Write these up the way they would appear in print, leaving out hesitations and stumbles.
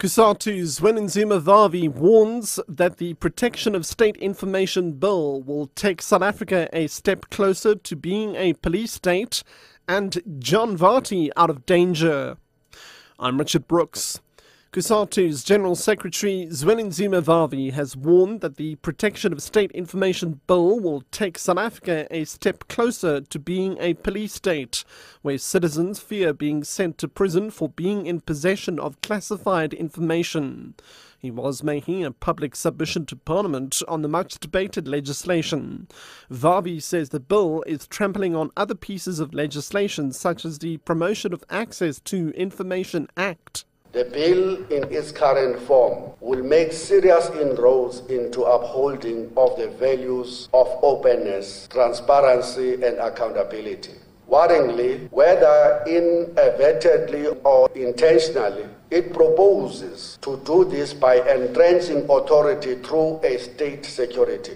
Cosatu's Zwelenzima Vavi warns that the Protection of State Information Bill will take South Africa a step closer to being a police state and John Vavi out of danger. I'm Richard Brooks. Cosatu's General Secretary Zwelenzima Vavi has warned that the Protection of State Information Bill will take South Africa a step closer to being a police state, where citizens fear being sent to prison for being in possession of classified information. He was making a public submission to Parliament on the much-debated legislation. Vavi says the bill is trampling on other pieces of legislation, such as the Promotion of Access to Information Act. The bill in its current form will make serious inroads into upholding of the values of openness, transparency and accountability. Worryingly, whether inadvertently or intentionally, it proposes to do this by entrenching authority through a state security.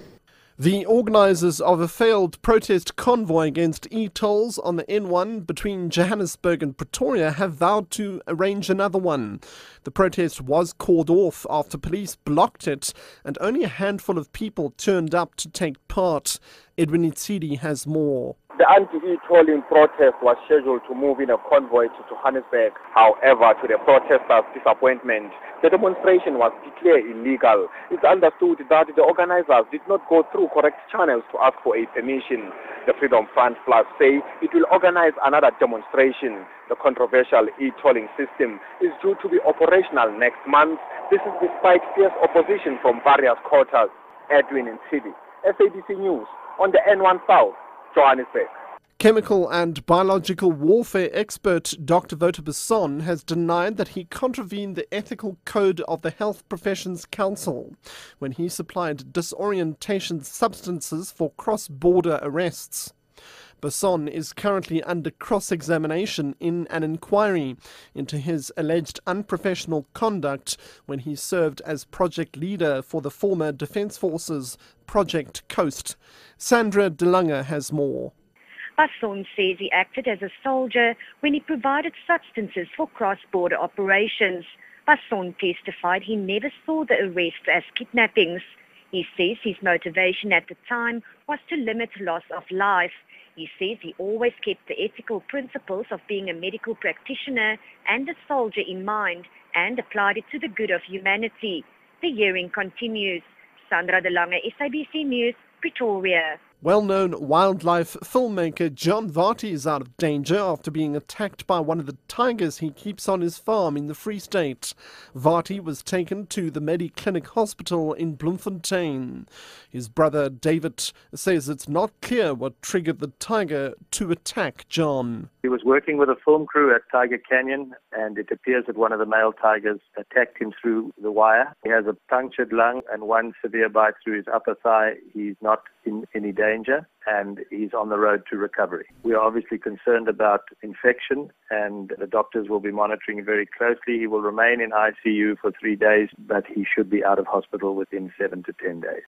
The organisers of a failed protest convoy against e-tolls on the N1 between Johannesburg and Pretoria have vowed to arrange another one. The protest was called off after police blocked it and only a handful of people turned up to take part. Edwin Itsidi has more. The anti-e-tolling protest was scheduled to move in a convoy to Johannesburg. However, to the protesters' disappointment, the demonstration was declared illegal. It's understood that the organizers did not go through correct channels to ask for a permission. The Freedom Front Plus say it will organize another demonstration. The controversial e-tolling system is due to be operational next month. This is despite fierce opposition from various quarters. Edwin Itsidi, SABC News, on the N1 South, Johannesburg. Chemical and biological warfare expert Dr. Basson has denied that he contravened the ethical code of the Health Professions Council when he supplied disorientation substances for cross-border arrests. Basson is currently under cross-examination in an inquiry into his alleged unprofessional conduct when he served as project leader for the former Defence Forces Project Coast. Sandra DeLange has more. Basson says he acted as a soldier when he provided substances for cross-border operations. Basson testified he never saw the arrests as kidnappings. He says his motivation at the time was to limit loss of life. He says he always kept the ethical principles of being a medical practitioner and a soldier in mind and applied it to the good of humanity. The hearing continues. Sandra DeLange, SABC News, Pretoria. Well-known wildlife filmmaker John Vavi is out of danger after being attacked by one of the tigers he keeps on his farm in the Free State. Vavi was taken to the Mediclinic Hospital in Bloemfontein. His brother David says it's not clear what triggered the tiger to attack John. He was working with a film crew at Tiger Canyon, and it appears that one of the male tigers attacked him through the wire. He has a punctured lung and one severe bite through his upper thigh. He's not in any danger, and he's on the road to recovery. We are obviously concerned about infection, and the doctors will be monitoring very closely. He will remain in ICU for 3 days, but he should be out of hospital within 7 to 10 days.